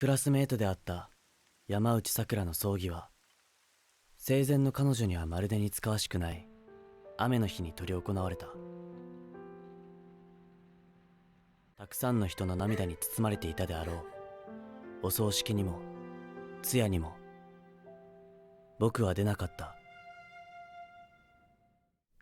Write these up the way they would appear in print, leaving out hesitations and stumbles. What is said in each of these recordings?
クラスメートであった山内さくらの葬儀は、生前の彼女にはまるで似つかわしくない雨の日に執り行われた。たくさんの人の涙に包まれていたであろう。お葬式にも通夜にも僕は出なかった。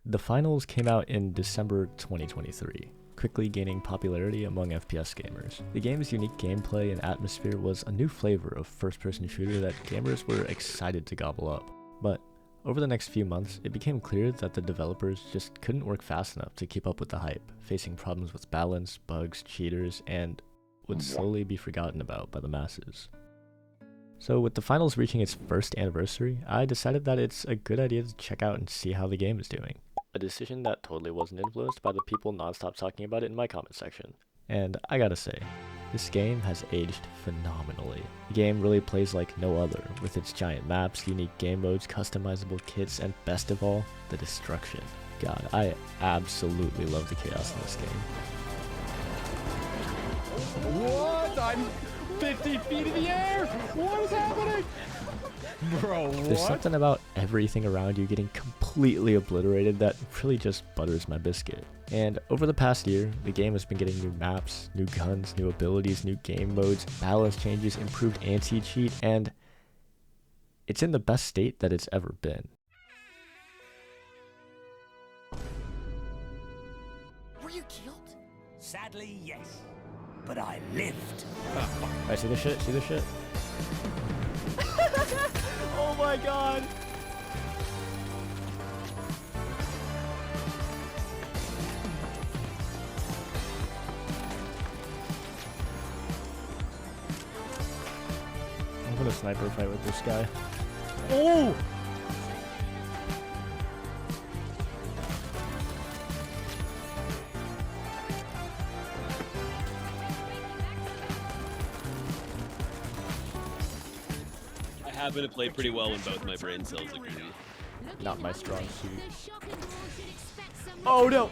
The finals came out in December 2023, quickly gaining popularity among FPS gamers. The game's unique gameplay and atmosphere was a new flavor of first-person shooter that gamers were excited to gobble up. But over the next few months, it became clear that the developers just couldn't work fast enough to keep up with the hype, facing problems with balance, bugs, cheaters, and would slowly be forgotten about by the masses. So with the finals reaching its first anniversary, I decided that it's a good idea to check out and see how the game is doing. A decision that totally wasn't influenced by the people non-stop talking about it in my comment section. And I gotta say, this game has aged phenomenally. The game really plays like no other, with its giant maps, unique game modes, customizable kits, and best of all, the destruction. God, I absolutely love the chaos in this game. What? I'm 50 feet in the air! What is happening? Bro, what? There's something about everything around you getting completely obliterated that really just butters my biscuit. And over the past year, the game has been getting new maps, new guns, new abilities, new game modes, balance changes, improved anti-cheat, and it's in the best state that it's ever been. Were you killed? Sadly, yes. But I lived. Alright, see this shit? See this shit? Oh my god! I'm gonna sniper fight with this guy. Oh! I happen to play pretty well when both my brain cells agree. Not my strong suit. Oh no!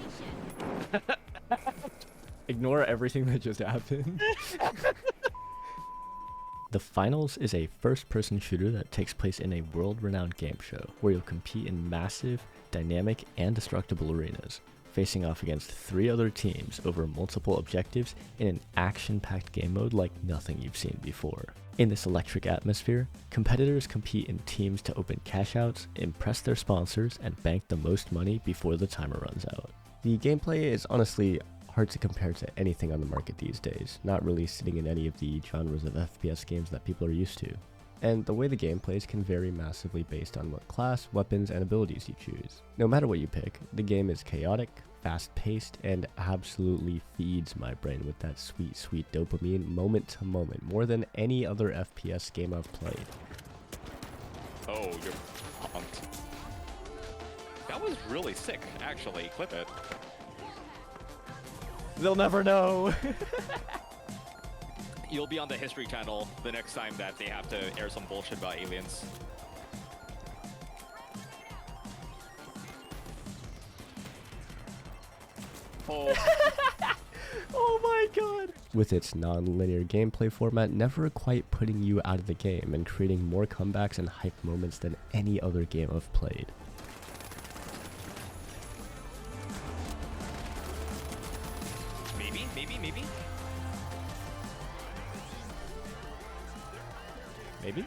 Ignore everything that just happened. The Finals is a first-person shooter that takes place in a world-renowned game show, where you'll compete in massive, dynamic, and destructible arenas, facing off against 3 other teams over multiple objectives in an action-packed game mode like nothing you've seen before. In this electric atmosphere, competitors compete in teams to open cash-outs, impress their sponsors, and bank the most money before the timer runs out. The gameplay is honestly hard to compare to anything on the market these days, not really sitting in any of the genres of FPS games that people are used to. And the way the game plays can vary massively based on what class, weapons, and abilities you choose. No matter what you pick, the game is chaotic, fast-paced, and absolutely feeds my brain with that sweet, sweet dopamine moment to moment, more than any other FPS game I've played. Oh, you're pumped. That was really sick, actually. Clip it. They'll never know. You'll be on the History Channel the next time that they have to air some bullshit about aliens. Oh. Oh my god! With its non-linear gameplay format never quite putting you out of the game and creating more comebacks and hype moments than any other game I've played. Maybe? Maybe?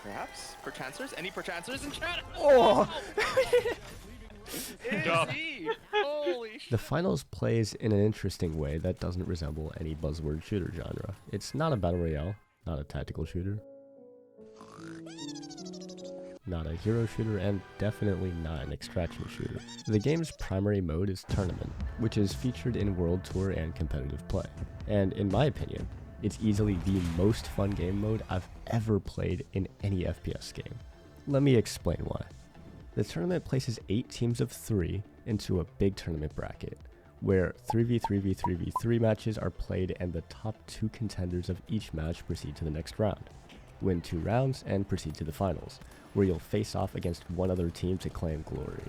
Perhaps? Perchancers? Any perchancers in chat? Oh! Izzy! Holy shit. The Finals plays in an interesting way that doesn't resemble any buzzword shooter genre. It's not a battle royale, not a tactical shooter, not a hero shooter, and definitely not an extraction shooter. The game's primary mode is Tournament, which is featured in World Tour and competitive play. And in my opinion, it's easily the most fun game mode I've ever played in any FPS game. Let me explain why. The tournament places 8 teams of 3 into a big tournament bracket, where 3v3v3v3 matches are played and the top 2 contenders of each match proceed to the next round. Win 2 rounds and proceed to the finals, where you'll face off against one other team to claim glory.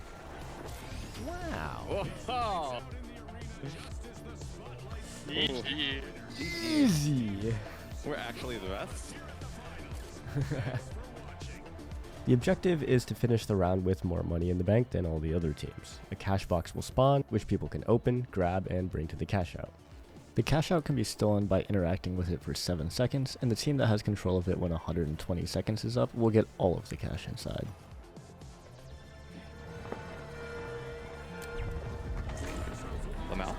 Wow. Oh. Easy. We're actually the best. The objective is to finish the round with more money in the bank than all the other teams. A cash box will spawn, which people can open, grab, and bring to the cash out. The cash out can be stolen by interacting with it for 7 seconds, and the team that has control of it when 120 seconds is up will get all of the cash inside. Lamau.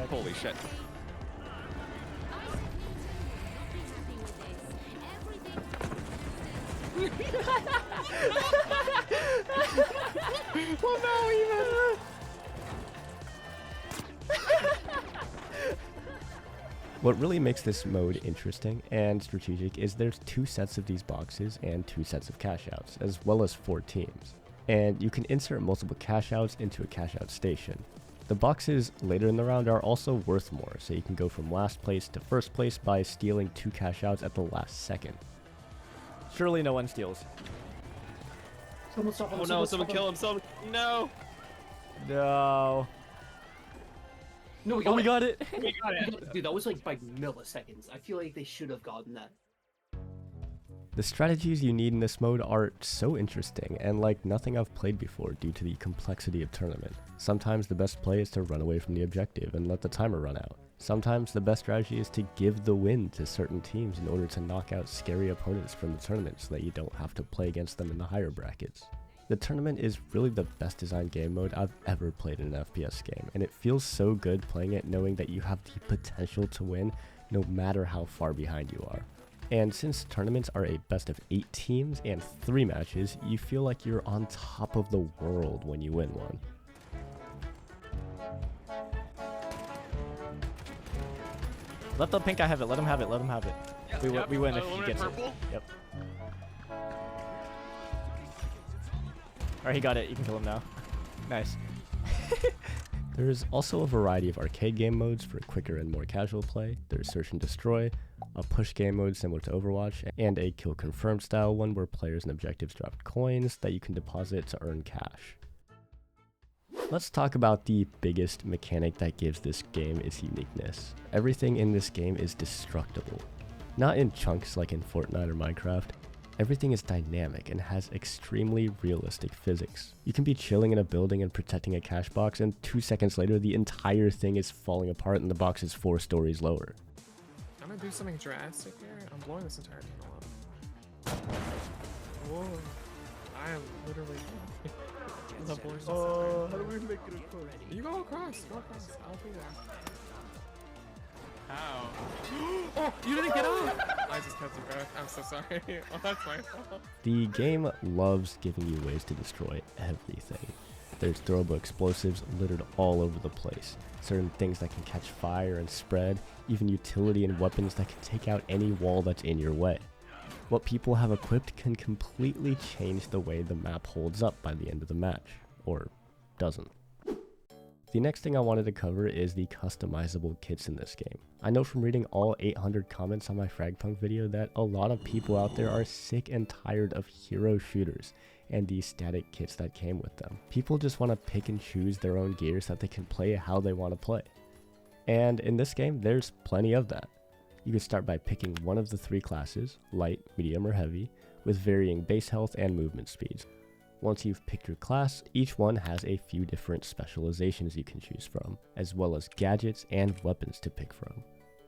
Holy shit. What really makes this mode interesting and strategic is there's 2 sets of these boxes and 2 sets of cash outs, as well as 4 teams. And you can insert multiple cash outs into a cash out station. The boxes later in the round are also worth more, so you can go from last place to first place by stealing 2 cash outs at the last second. Surely no one steals. Someone stop him. Oh no, someone kill him, someone. No! No. No, we Oh, got we it. got it! We got it. Dude, that was like by milliseconds. I feel like they should have gotten that. The strategies you need in this mode are so interesting and like nothing I've played before due to the complexity of tournament. Sometimes the best play is to run away from the objective and let the timer run out. Sometimes the best strategy is to give the win to certain teams in order to knock out scary opponents from the tournament so that you don't have to play against them in the higher brackets. The tournament is really the best designed game mode I've ever played in an FPS game, and it feels so good playing it knowing that you have the potential to win no matter how far behind you are. And since tournaments are a best of 8 teams and 3 matches, you feel like you're on top of the world when you win one. Let the pink guy have it, let him have it, let him have it. We win if he gets purple? it. Yep. Alright, he got it, you can kill him now. Nice. There's also a variety of arcade game modes for quicker and more casual play. There's Search and Destroy, a push game mode similar to Overwatch, and a kill confirmed style one where players and objectives drop coins that you can deposit to earn cash. Let's talk about the biggest mechanic that gives this game its uniqueness. Everything in this game is destructible. Not in chunks like in Fortnite or Minecraft. Everything is dynamic and has extremely realistic physics. You can be chilling in a building and protecting a cash box, and 2 seconds later the entire thing is falling apart and the box is 4 stories lower. I'm gonna do something drastic here. I'm blowing this entire tunnel up. Whoa. I am literally blowing this. Oh, how do we make it across? You go across. Go across. I'll be there. How? Oh, you didn't get off! I just kept the breath. I'm so sorry. Oh, that's my fault. The game loves giving you ways to destroy everything. There's throwable explosives littered all over the place, certain things that can catch fire and spread, even utility and weapons that can take out any wall that's in your way. What people have equipped can completely change the way the map holds up by the end of the match, or doesn't. The next thing I wanted to cover is the customizable kits in this game. I know from reading all 800 comments on my Fragpunk video that a lot of people out there are sick and tired of hero shooters and the static kits that came with them. People just want to pick and choose their own gear so that they can play how they want to play. And in this game, there's plenty of that. You can start by picking one of the 3 classes, light, medium, or heavy, with varying base health and movement speeds. Once you've picked your class, each one has a few different specializations you can choose from, as well as gadgets and weapons to pick from.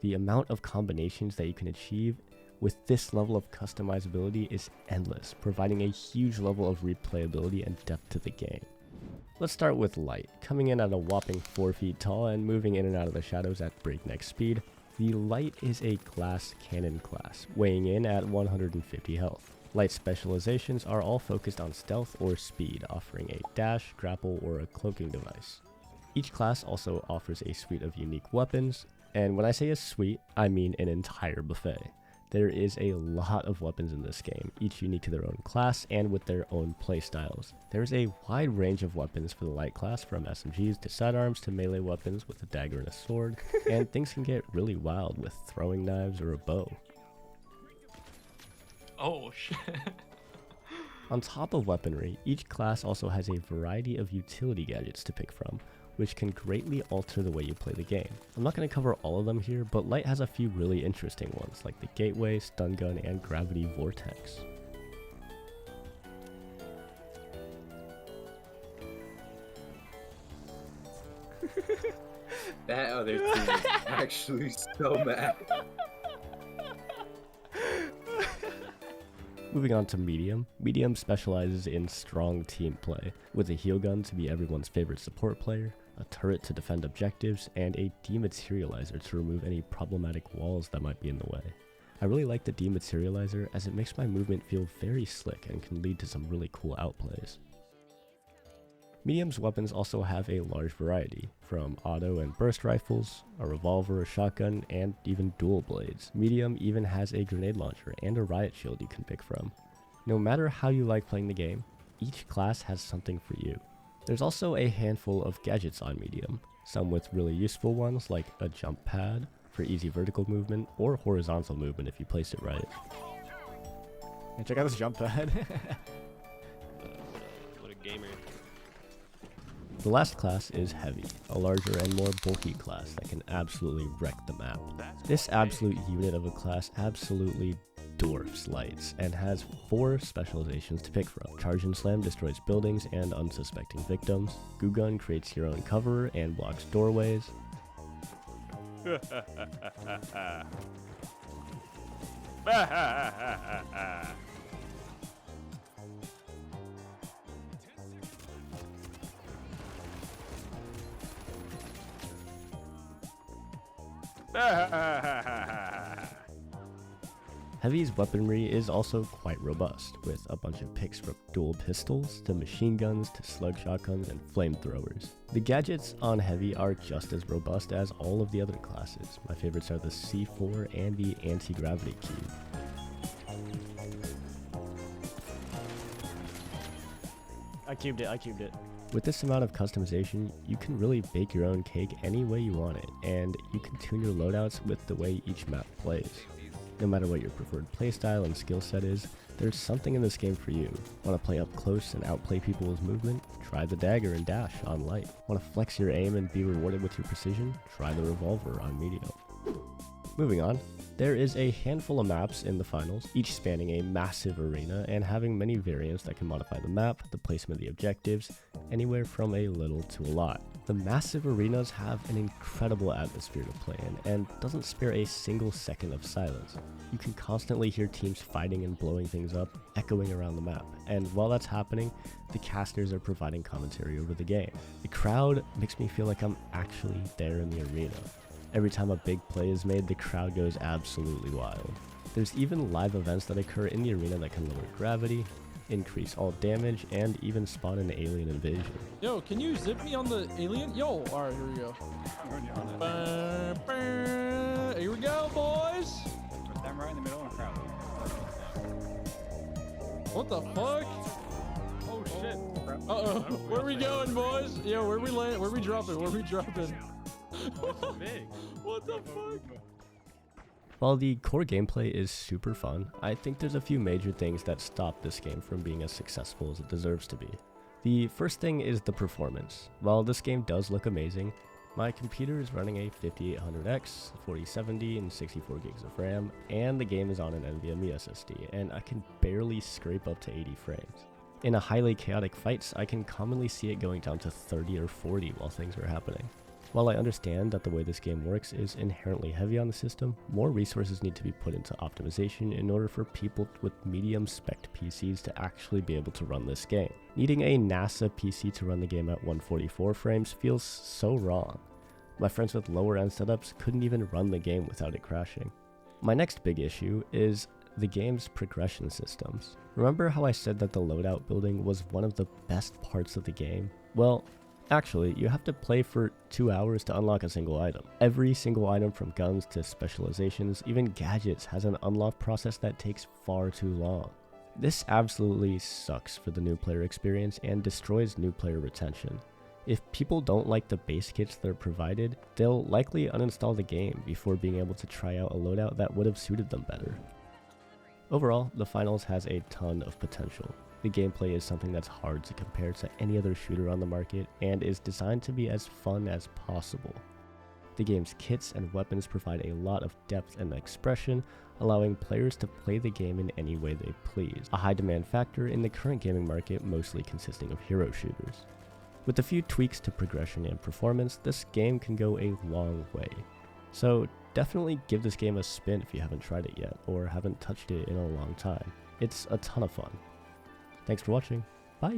The amount of combinations that you can achieve with this level of customizability is endless, providing a huge level of replayability and depth to the game. Let's start with light. Coming in at a whopping 4 feet tall and moving in and out of the shadows at breakneck speed, the light is a glass cannon class, weighing in at 150 health. Light specializations are all focused on stealth or speed, offering a dash, grapple, or a cloaking device. Each class also offers a suite of unique weapons, and when I say a suite, I mean an entire buffet. There is a lot of weapons in this game, each unique to their own class and with their own playstyles. There's a wide range of weapons for the light class, from SMGs to sidearms to melee weapons with a dagger and a sword, and things can get really wild with throwing knives or a bow. Oh, shit. On top of weaponry, each class also has a variety of utility gadgets to pick from. which can greatly alter the way you play the game. I'm not going to cover all of them here, but Light has a few really interesting ones, like the Gateway, Stun Gun, and Gravity Vortex. That other team is actually so mad. Moving on to Medium. Medium specializes in strong team play, with a heal gun to be everyone's favorite support player, a turret to defend objectives, and a dematerializer to remove any problematic walls that might be in the way. I really like the dematerializer as it makes my movement feel very slick and can lead to some really cool outplays. Medium's weapons also have a large variety, from auto and burst rifles, a revolver, a shotgun, and even dual blades. Medium even has a grenade launcher and a riot shield you can pick from. No matter how you like playing the game, each class has something for you. There's also a handful of gadgets on Medium, some with really useful ones like a jump pad for easy vertical movement or horizontal movement if you place it right. And check out this jump pad. What a gamer. The last class is Heavy, a larger and more bulky class that can absolutely wreck the map. This absolute unit of a class absolutely dwarfs Lights and has 4 specializations to pick from. Charge and Slam destroys buildings and unsuspecting victims. Goo Gun creates your own cover and blocks doorways. Heavy's weaponry is also quite robust, with a bunch of picks from dual pistols, to machine guns, to slug shotguns, and flamethrowers. The gadgets on Heavy are just as robust as all of the other classes. My favorites are the C4 and the anti-gravity cube. I cubed it. With this amount of customization, you can really bake your own cake any way you want it, and you can tune your loadouts with the way each map plays. No matter what your preferred playstyle and skill set is, there's something in this game for you. Want to play up close and outplay people with movement? Try the dagger and dash on Light. Want to flex your aim and be rewarded with your precision? Try the revolver on Medium. Moving on, there is a handful of maps in the finals, each spanning a massive arena and having many variants that can modify the map, the placement of the objectives, anywhere from a little to a lot. The massive arenas have an incredible atmosphere to play in and doesn't spare a single second of silence. You can constantly hear teams fighting and blowing things up, echoing around the map, and while that's happening, the casters are providing commentary over the game. The crowd makes me feel like I'm actually there in the arena. Every time a big play is made, the crowd goes absolutely wild. There's even live events that occur in the arena that can lower gravity, increase all damage, and even spawn an alien invasion. Yo, can you zip me on the alien? Yo, alright, here we go. Here we go, boys! I'm right in the middle of the crowd. What the fuck? Oh shit. Uh-oh. Where we going, boys? Yo, where we land? Where we dropping? Where we dropping? Big. What the fuck? While the core gameplay is super fun, I think there's a few major things that stop this game from being as successful as it deserves to be. The first thing is the performance. While this game does look amazing, my computer is running a 5800X, 4070, and 64 gigs of RAM, and the game is on an NVMe SSD, and I can barely scrape up to 80 frames. In a highly chaotic fights, I can commonly see it going down to 30 or 40 while things are happening. While I understand that the way this game works is inherently heavy on the system, more resources need to be put into optimization in order for people with medium spec PCs to actually be able to run this game. Needing a NASA PC to run the game at 144 frames feels so wrong. My friends with lower end setups couldn't even run the game without it crashing. My next big issue is the game's progression systems. Remember how I said that the loadout building was one of the best parts of the game? Well, actually, you have to play for 2 hours to unlock a single item. Every single item from guns to specializations, even gadgets, has an unlock process that takes far too long. This absolutely sucks for the new player experience and destroys new player retention. If people don't like the base kits that are provided, they'll likely uninstall the game before being able to try out a loadout that would have suited them better. Overall, the finals has a ton of potential. The gameplay is something that's hard to compare to any other shooter on the market and is designed to be as fun as possible. The game's kits and weapons provide a lot of depth and expression, allowing players to play the game in any way they please, a high demand factor in the current gaming market mostly consisting of hero shooters. With a few tweaks to progression and performance, this game can go a long way. So definitely give this game a spin if you haven't tried it yet or haven't touched it in a long time. It's a ton of fun. Thanks for watching. Bye!